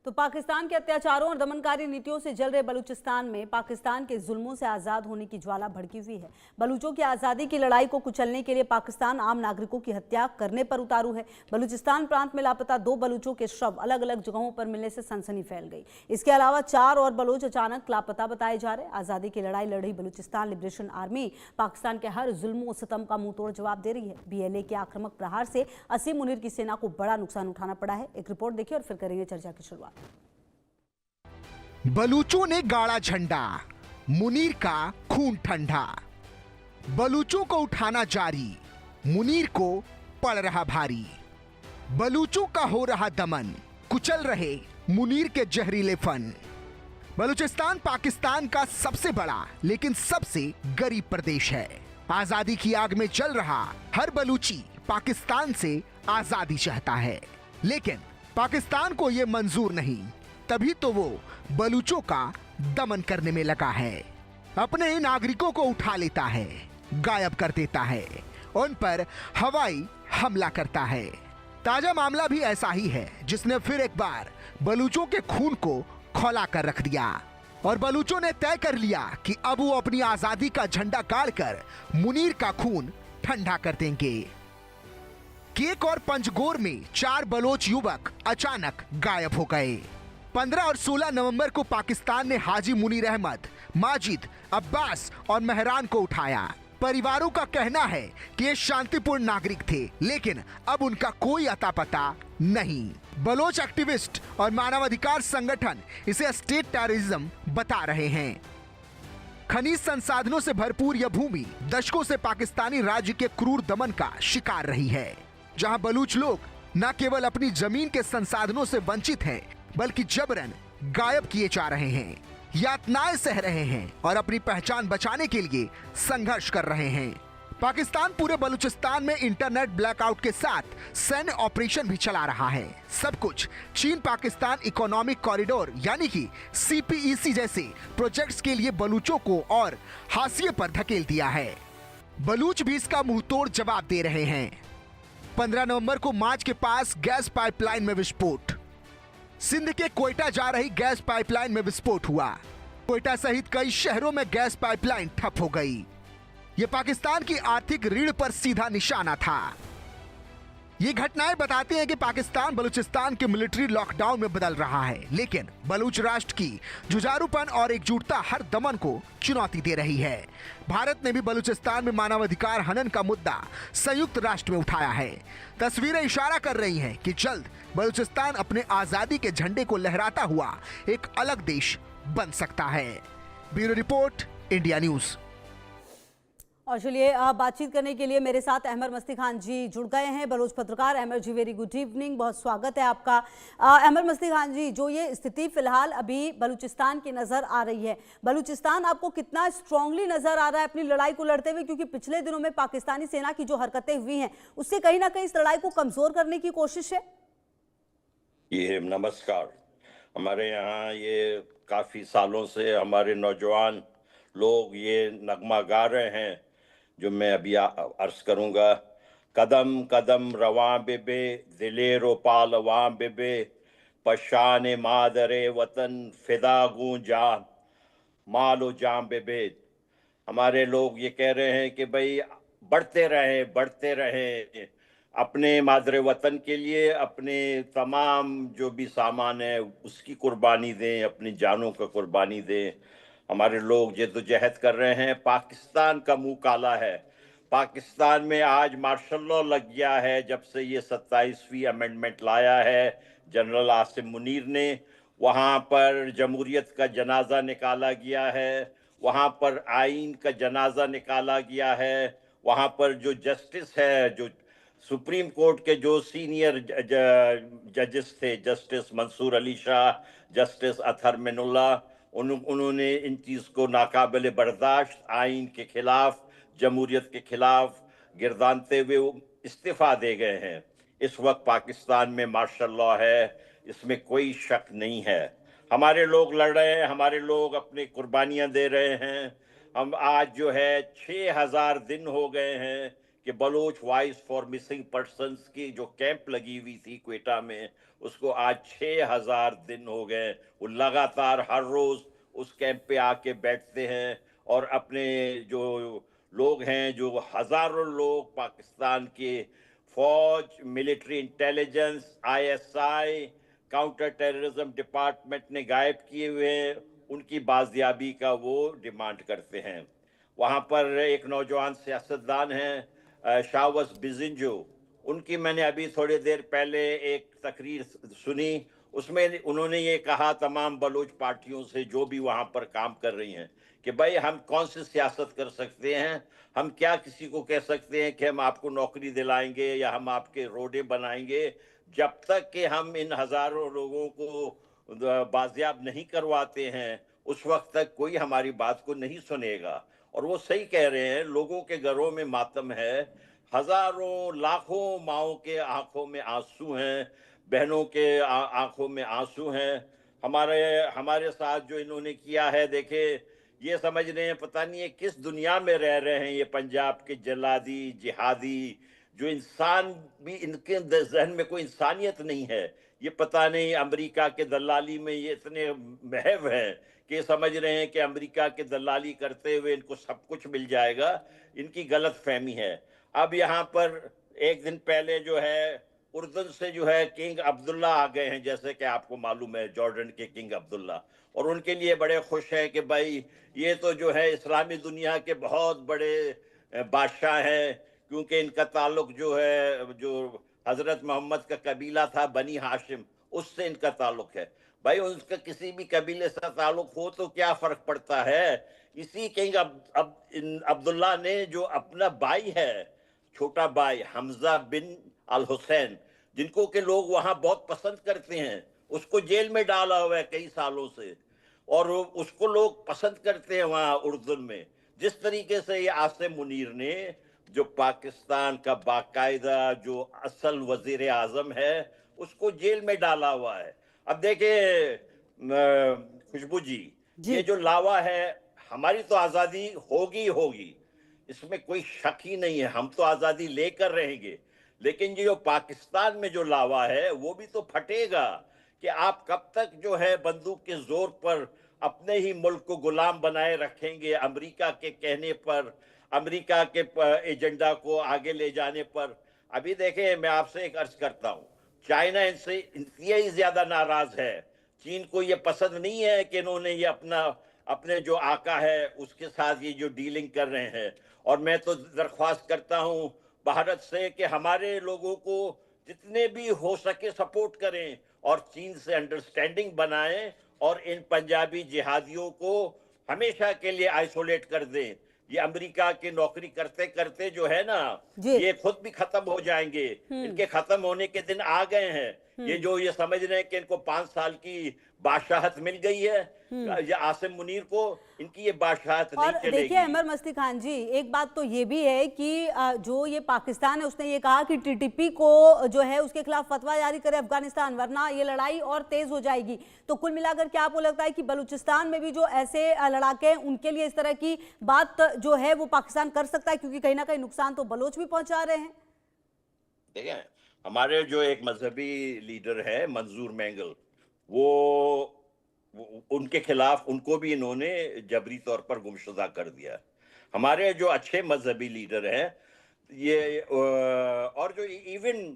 तो पाकिस्तान के अत्याचारों और दमनकारी नीतियों से जल रहे बलूचिस्तान में पाकिस्तान के जुल्मों से आज़ाद होने की ज्वाला भड़की हुई है। बलूचों की आज़ादी की लड़ाई को कुचलने के लिए पाकिस्तान आम नागरिकों की हत्या करने पर उतारू है। बलूचिस्तान प्रांत में लापता 2 बलूचों के शव अलग अलग जगहों पर मिलने से सनसनी फैल गई। इसके अलावा 4 और बलूच अचानक लापता बताए जा रहे। आज़ादी की लड़ाई लड़ रही बलूचिस्तान लिबरेशन आर्मी पाकिस्तान के हर जुल्म और सितम का मुंहतोड़ जवाब दे रही है। BLA के आक्रामक प्रहार से असीम मुनीर की सेना को बड़ा नुकसान उठाना पड़ा है। एक रिपोर्ट देखिए और फिर करेंगे चर्चा की शुरुआत। बलूचों ने गाड़ा झंडा, मुनीर का खून ठंडा। बलूचों को उठाना जारी, मुनीर को पड़ रहा भारी। बलूचों का हो रहा दमन, कुचल रहे मुनीर के जहरीले फन। बलूचिस्तान पाकिस्तान का सबसे बड़ा लेकिन सबसे गरीब प्रदेश है। आजादी की आग में जल रहा हर बलूची पाकिस्तान से आजादी चाहता है, लेकिन पाकिस्तान को यह मंजूर नहीं। तभी तो वो बलूचों का दमन करने में लगा है। अपने ही नागरिकों को उठा लेता है, गायब कर देता है, उन पर हवाई हमला करता है। ताजा मामला भी ऐसा ही है जिसने फिर एक बार बलूचों के खून को खौला कर रख दिया और बलूचों ने तय कर लिया कि अब वो अपनी आजादी का झंडा गाड़कर मुनीर का खून ठंडा कर देंगे। केक और पंजगोर में 4 बलोच युवक अचानक गायब हो गए। 15 और 16 नवंबर को पाकिस्तान ने हाजी मुनीर अहमद, माजिद, अब्बास और मेहरान को उठाया। परिवारों का कहना है कि ये शांतिपूर्ण नागरिक थे, लेकिन अब उनका कोई अता पता नहीं। बलोच एक्टिविस्ट और मानवाधिकार संगठन इसे स्टेट टेररिज्म बता रहे हैं। खनिज संसाधनों से भरपूर यह भूमि दशकों से पाकिस्तानी राज्य के क्रूर दमन का शिकार रही है, जहां बलूच लोग न केवल अपनी जमीन के संसाधनों से वंचित हैं, बल्कि जबरन गायब किए जा रहे हैं, यातनाएं सह रहे हैं और अपनी पहचान बचाने के लिए संघर्ष कर रहे हैं। पाकिस्तान पूरे बलूचिस्तान में इंटरनेट ब्लैकआउट के साथ सैन्य ऑपरेशन भी चला रहा है। सब कुछ चीन पाकिस्तान इकोनॉमिक कॉरिडोर यानी कि CPEC जैसे प्रोजेक्ट्स के लिए बलूचों को और हाशिए पर धकेल दिया है। बलूच भी इसका मुंहतोड़ जवाब दे रहे हैं। 15 नवंबर को माच के पास गैस पाइपलाइन में विस्फोट। सिंध के कोयटा जा रही गैस पाइपलाइन में विस्फोट हुआ। कोयटा सहित कई शहरों में गैस पाइपलाइन ठप हो गई। यह पाकिस्तान की आर्थिक रीढ़ पर सीधा निशाना था। ये घटनाएं बताती हैं कि पाकिस्तान बलूचिस्तान के मिलिट्री लॉकडाउन में बदल रहा है, लेकिन बलूच राष्ट्र की जुझारूपन और एकजुटता हर दमन को चुनौती दे रही है। भारत ने भी बलूचिस्तान में मानवाधिकार हनन का मुद्दा संयुक्त राष्ट्र में उठाया है। तस्वीरें इशारा कर रही हैं कि जल्द बलूचिस्तान अपने आजादी के झंडे को लहराता हुआ एक अलग देश बन सकता है। Bureau report, India news. और चलिए बातचीत करने के लिए मेरे साथ अहमर मस्ती खान जी जुड़ गए हैं, बलोच पत्रकार। अहमर जी, वेरी गुड इवनिंग, बहुत स्वागत है आपका। अहमर मस्ती खान जी, जो ये स्थिति फिलहाल अभी बलूचिस्तान की नज़र आ रही है, बलूचिस्तान आपको कितना स्ट्रांगली नज़र आ रहा है अपनी लड़ाई को लड़ते हुए? क्योंकि पिछले दिनों में पाकिस्तानी सेना की जो हरकतें हुई हैं उससे कहीं ना कहीं इस लड़ाई को कमज़ोर करने की कोशिश है। ये नमस्कार। हमारे यहाँ ये काफ़ी सालों से हमारे नौजवान लोग ये नगमा गा रहे हैं जो मैं अभी अर्ज करूँगा। कदम कदम रवां बेबे दिलेरो पालवां बेबे पशान मादरे वतन फिदा गूं जा मालो जाम बेबे। हमारे लोग ये कह रहे हैं कि भाई बढ़ते रहें अपने मादरे वतन के लिए, अपने तमाम जो भी सामान है उसकी कुर्बानी दें, अपनी जानों का कुर्बानी दें। हमारे लोग जद्दोजहद कर रहे हैं। पाकिस्तान का मुंह काला है। पाकिस्तान में आज मार्शल लॉ लग गया है जब से ये 27वीं अमेंडमेंट लाया है जनरल आसिम मुनीर ने। वहाँ पर जमहूरियत का जनाजा निकाला गया है, वहाँ पर आइन का जनाजा निकाला गया है। वहाँ पर जो जस्टिस है, जो सुप्रीम कोर्ट के जो सीनियर जजेस थे, जस्टिस मंसूर अली शाह, जस्टिस अतहर मिनुल्लाह, उन्होंने इन चीज़ को नाकाबिल बर्दाश्त आइन के खिलाफ, जमहूरियत के खिलाफ गिरदानते हुए इस्तीफ़ा दे गए हैं। इस वक्त पाकिस्तान में मार्शल लॉ है, इसमें कोई शक नहीं है। हमारे लोग लड़ रहे हैं, हमारे लोग अपनी कुर्बानियाँ दे रहे हैं। हम आज जो है 6000 दिन हो गए हैं کہ Baloch voice for missing persons کی جو کیمپ لگی ہوئی تھی کوئٹہ میں، اس کو آج 6000 دن ہو گئے. وہ لگاتار ہر روز اس کیمپ پہ آ کے بیٹھتے ہیں اور اپنے جو لوگ ہیں، جو ہزاروں لوگ پاکستان کے فوج، military intelligence, ISI، counter terrorism department نے غائب کیے ہوئے ہیں، ان کی بازیابی کا وہ ڈیمانڈ کرتے ہیں. وہاں پر ایک نوجوان سیاستدان ہیں شاوس بزنجو، ان کی میں نے ابھی تھوڑی دیر پہلے ایک تقریر سنی. اس میں انہوں نے یہ کہا تمام بلوچ پارٹیوں سے جو بھی وہاں پر کام کر رہی ہیں کہ بھائی ہم کون سی سیاست کر سکتے ہیں، ہم کیا کسی کو کہہ سکتے ہیں کہ ہم آپ کو نوکری دلائیں گے یا ہم آپ کے روڈیں بنائیں گے، جب تک کہ ہم ان ہزاروں لوگوں کو بازیاب نہیں کرواتے ہیں اس وقت تک کوئی ہماری بات کو نہیں سنے گا. اور وہ صحیح کہہ رہے ہیں، لوگوں کے گھروں میں ماتم ہے، ہزاروں لاکھوں ماؤں کے آنکھوں میں آنسو ہیں، بہنوں کے آنکھوں میں آنسو ہیں. ہمارے ساتھ جو انہوں نے کیا ہے، دیکھیں یہ سمجھ رہے ہیں پتہ نہیں ہے کس دنیا میں رہ رہے ہیں یہ پنجاب کے جلادی جہادی، جو انسان بھی ان کے ذہن میں کوئی انسانیت نہیں ہے. یہ پتہ نہیں امریکہ کے دلالی میں یہ اتنے محو ہیں کہ سمجھ رہے ہیں کہ امریکہ کے دلالی کرتے ہوئے ان کو سب کچھ مل جائے گا. ان کی غلط فہمی ہے. اب یہاں پر ایک دن پہلے جو ہے اردن سے جو ہے کنگ عبداللہ آ گئے ہیں، جیسے کہ آپ کو معلوم ہے جارڈن کے کنگ عبداللہ، اور ان کے لیے بڑے خوش ہیں کہ بھائی یہ تو جو ہے اسلامی دنیا کے بہت بڑے بادشاہ ہیں، کیونکہ ان کا تعلق جو ہے جو حضرت محمد کا قبیلہ تھا بنی ہاشم، اس سے ان کا تعلق ہے. بھائی ان کا کسی بھی قبیلے سے تعلق ہو تو کیا فرق پڑتا ہے؟ اسی کنگ عبداللہ نے جو اپنا بھائی ہے، چھوٹا بھائی حمزہ بن الحسین، جن کو کہ لوگ وہاں بہت پسند کرتے ہیں، اس کو جیل میں ڈالا ہوا ہے کئی سالوں سے، اور اس کو لوگ پسند کرتے ہیں وہاں اردن میں. جس طریقے سے یہ عاصم منیر نے جو پاکستان کا باقاعدہ جو اصل وزیر اعظم ہے اس کو جیل میں ڈالا ہوا ہے. اب دیکھیں خوشبو جی، یہ جو لاوا ہے، ہماری تو آزادی ہوگی، اس میں کوئی شک ہی نہیں ہے، ہم تو آزادی لے کر رہیں گے، لیکن جو پاکستان میں جو لاوا ہے وہ بھی تو پھٹے گا کہ آپ کب تک جو ہے بندوق کے زور پر اپنے ہی ملک کو غلام بنائے رکھیں گے، امریکہ کے کہنے پر، امریکہ کے ایجنڈا کو آگے لے جانے پر. ابھی دیکھیں میں آپ سے ایک عرض کرتا ہوں، چائنا ان سے انتہائی زیادہ ناراض ہے. چین کو یہ پسند نہیں ہے کہ انہوں نے یہ اپنے جو آقا ہے اس کے ساتھ یہ جو ڈیلنگ کر رہے ہیں. اور میں تو درخواست کرتا ہوں بھارت سے کہ ہمارے لوگوں کو جتنے بھی ہو سکے سپورٹ کریں اور چین سے انڈرسٹینڈنگ بنائیں اور ان پنجابی جہادیوں کو ہمیشہ کے لیے آئسولیٹ کر دیں. یہ امریکہ کی نوکری کرتے کرتے جو ہے نا یہ خود بھی ختم ہو جائیں گے. ان کے ختم ہونے کے دن آ گئے ہیں. یہ سمجھ رہے ہیں کہ ان کو 5 سال کی بادشاہت مل گئی ہے، یہ عاصم منیر کو ان کی یہ بادشاہت نہیں چلے گی. دیکھیے عمر مستی خان جی، ایک بات تو یہ بھی ہے کہ جو یہ پاکستان ہے اس نے یہ کہا کہ TTP کو جو ہے اس کے خلاف فتویٰ جاری کرے افغانستان، ورنہ یہ لڑائی اور تیز ہو جائے گی. تو کل ملا کر کیا آپ کو لگتا ہے کہ بلوچستان میں بھی جو ایسے لڑاکے ہیں ان کے لیے اس طرح کی بات جو ہے وہ پاکستان کر سکتا ہے، کیونکہ کہیں نہ کہیں نقصان تو بلوچ بھی پہنچا رہے ہیں؟ دیکھیں ہمارے جو ایک مذہبی لیڈر ہے منظور مینگل، وہ ان کے خلاف ان کو بھی انہوں نے جبری طور پر گمشدہ کر دیا. ہمارے جو اچھے مذہبی لیڈر ہیں یہ اور جو ایون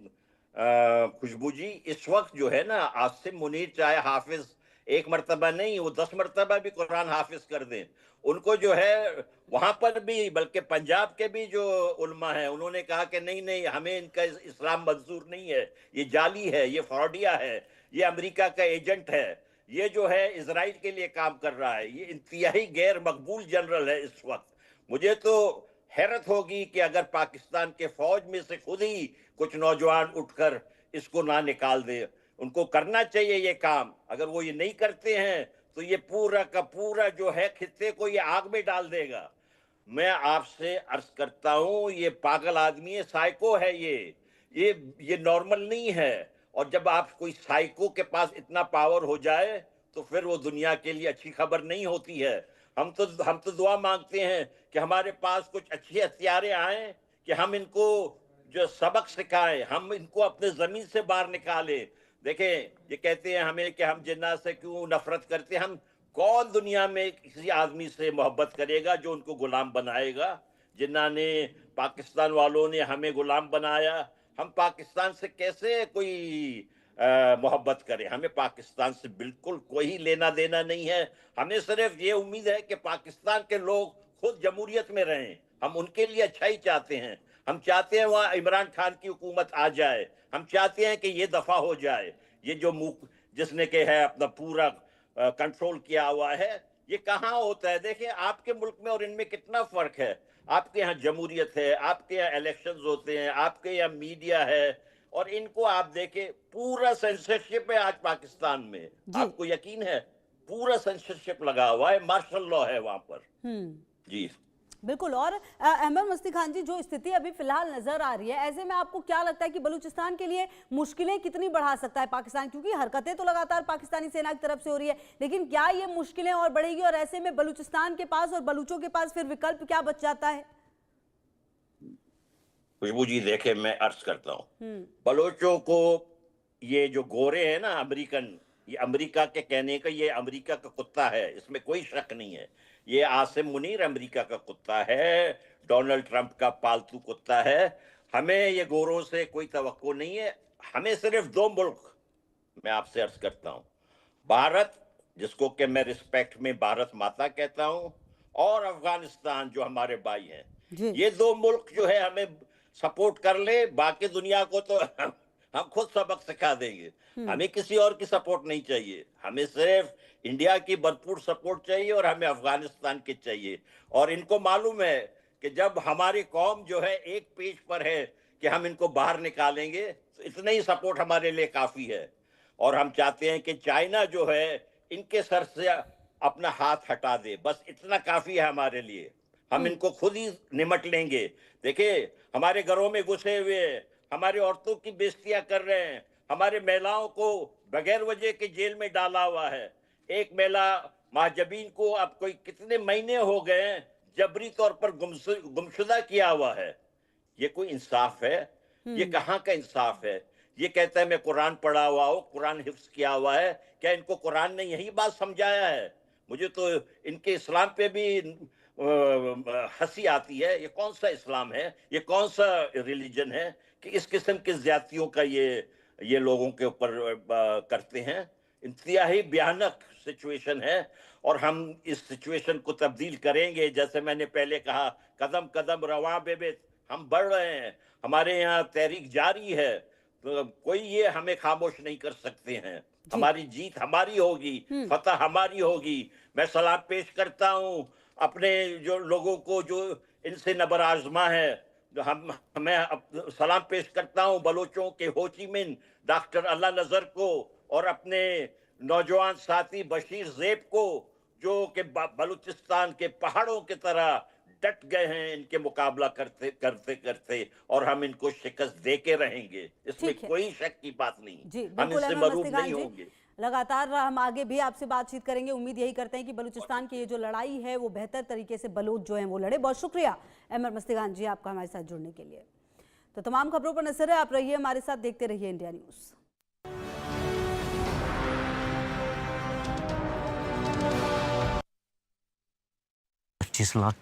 خوشبو جی اس وقت جو ہے نا عاصم منیر چاہے حافظ ایک مرتبہ نہیں وہ 10 مرتبہ بھی قرآن حافظ کر دیں، ان کو جو ہے وہاں پر بھی بلکہ پنجاب کے بھی جو علماء ہیں انہوں نے کہا کہ نہیں ہمیں ان کا اسلام منظور نہیں ہے، یہ جعلی ہے، یہ فراڈیا ہے، یہ امریکہ کا ایجنٹ ہے، یہ جو ہے اسرائیل کے لیے کام کر رہا ہے، یہ انتہائی غیر مقبول جنرل ہے اس وقت. مجھے تو حیرت ہوگی کہ اگر پاکستان کے فوج میں سے خود ہی کچھ نوجوان اٹھ کر اس کو نہ نکال دے. ان کو کرنا چاہیے یہ کام. اگر وہ یہ نہیں کرتے ہیں تو یہ پورا کا پورا جو ہے خطے کو یہ آگ میں ڈال دے گا. میں آپ سے عرض کرتا ہوں یہ پاگل آدمی ہے، سائیکو ہے، یہ نارمل نہیں ہے. اور جب آپ کوئی سائیکو کے پاس اتنا پاور ہو جائے تو پھر وہ دنیا کے لیے اچھی خبر نہیں ہوتی ہے. ہم تو دعا مانگتے ہیں کہ ہمارے پاس کچھ اچھے ہتھیاریں آئیں कि हम इनको जो सबक सिखाएं, हम इनको अपने जमीन से बाहर निकालें। देखें, ये कहते हैं हमें कि हम जिन्ना से क्यों नफरत करते हैं। हम कौन दुनिया में किसी आदमी से मोहब्बत करेगा जो उनको गुलाम बनाएगा? जिन्ना ने, पाकिस्तान वालों ने हमें गुलाम बनाया। हम पाकिस्तान से कैसे कोई मोहब्बत करें? हमें पाकिस्तान से बिल्कुल कोई लेना देना नहीं है। हमें सिर्फ ये उम्मीद है कि पाकिस्तान के लोग खुद जमहूरियत में रहें। हम उनके लिए अच्छा ही चाहते हैं। हम चाहते हैं वहाँ इमरान खान की हुकूमत आ जाए। हम चाहते हैं कि ये दफा हो जाए। ये जो जिसने के है अपना पूरा कंट्रोल किया हुआ है, ये कहाँ होता है? देखिए, आपके मुल्क में और इनमें कितना फर्क है। आपके यहाँ जमहूरियत है, आपके यहाँ इलेक्शंस होते हैं, आपके यहाँ मीडिया है, और इनको आप देखें, पूरा सेंसरशिप है आज पाकिस्तान में। आपको यकीन है? पूरा सेंसरशिप लगा हुआ है, मार्शल लॉ है वहां पर। जी बिल्कुल। और अहमद मस्ती खान जी, जो स्थिति अभी फिलहाल नजर आ रही है, ऐसे में आपको क्या लगता है कि बलूचिस्तान के लिए मुश्किलें कितनी बढ़ा सकता है पाकिस्तान? क्योंकि हरकतें तो लगातार पाकिस्तानी सेना की तरफ से हो रही है, लेकिन क्या ये मुश्किलें और बढ़ेगी? और ऐसे में बलूचिस्तान के पास और बलूचों के पास फिर विकल्प क्या बच जाता है? खुशबू जी, देखे, मैं अर्ज करता हूँ, बलोचों को ये जो गोरे हैं ना अमेरिकन, ये अमेरिका के कहने का, ये अमेरिका का कुत्ता है, इसमें कोई शक नहीं है। ये आसिम मुनीर अमेरिका का कुत्ता है, डोनाल्ड ट्रंप का पालतू कुत्ता है। हमें ये गोरों से कोई तवक्को नहीं है। हमें सिर्फ दो मुल्क, मैं आपसे अर्ज करता हूँ, भारत, जिसको कि मैं रिस्पेक्ट में भारत माता कहता हूँ, और अफगानिस्तान जो हमारे भाई हैं। ये दो मुल्क जो है हमें सपोर्ट कर ले, बाकी दुनिया को तो हम खुद सबक सिखा देंगे। हमें किसी और की सपोर्ट नहीं चाहिए। हमें सिर्फ इंडिया की भरपूर सपोर्ट चाहिए, और हमें अफगानिस्तान की चाहिए। और इनको मालूम है कि जब हमारी कौम जो है एक पेज पर है कि हम इनको बाहर निकालेंगे, तो इतना ही सपोर्ट हमारे लिए काफी है। और हम चाहते हैं कि चाइना जो है इनके सर से अपना हाथ हटा दे, बस इतना काफी है हमारे लिए। हम इनको खुद ही निमट लेंगे। देखिए, हमारे घरों में घुसे हुए, हमारी औरतों की बेइज्जतियां कर रहे हैं, हमारे महिलाओं को बगैर वजह के जेल में डाला हुआ है। एक महिला महाजबीन को अब कोई कितने महीने हो गए हैं जबरी तौर पर गुमशुदा किया हुआ है। ये कोई इंसाफ है? ये कहाँ का इंसाफ है? ये कहता है मैं कुरान पढ़ा हुआ हूँ, कुरान हिफ्ज किया हुआ है। क्या इनको कुरान ने यही बात समझाया है? मुझे तो इनके इस्लाम पे भी हंसी आती है। ये कौन सा इस्लाम है? ये कौन सा रिलीजन है कि इस किस्म की ज्यादतियों का ये लोगों के ऊपर करते हैं? इंतहाई भयानक सिचुएशन है, और हम इस सिचुएशन को तब्दील करेंगे। जैसे मैंने पहले कहा, कदम कदम रवां बेबे, हम बढ़ रहे हैं। हमारे यहाँ तहरीक जारी है, तो कोई ये हमें खामोश नहीं कर सकते हैं। हमारी जीत हमारी होगी, फतह हमारी होगी। मैं सलाम पेश करता हूँ अपने जो लोगों को जो इनसे नबर आजमा है। मैं सलाम पेश करता हूँ बलोचों के हो ची मिन डॉक्टर अल्लाह नजर को, और अपने नौजवान साथी बशीर ज़ेब को, जो कि बलूचिस्तान के पहाड़ों की तरह डट गए हैं इनके मुकाबला करते करते करते, और हम इनको शिकस्त दे के रहेंगे। इसमें कोई शक की बात नहीं। हम इससे मरूब नहीं होंगे। लगातार हम आगे भी आपसे बातचीत करेंगे। उम्मीद यही करते हैं कि बलूचिस्तान की ये जो लड़ाई है वो बेहतर तरीके से बलोच जो हैं वो लड़े। बहुत शुक्रिया अहमद मस्ती खान जी आपका हमारे साथ जुड़ने के लिए। तो तमाम खबरों पर नजर है, आप रहिए हमारे साथ, देखते रहिए इंडिया न्यूज़। 25 लाख का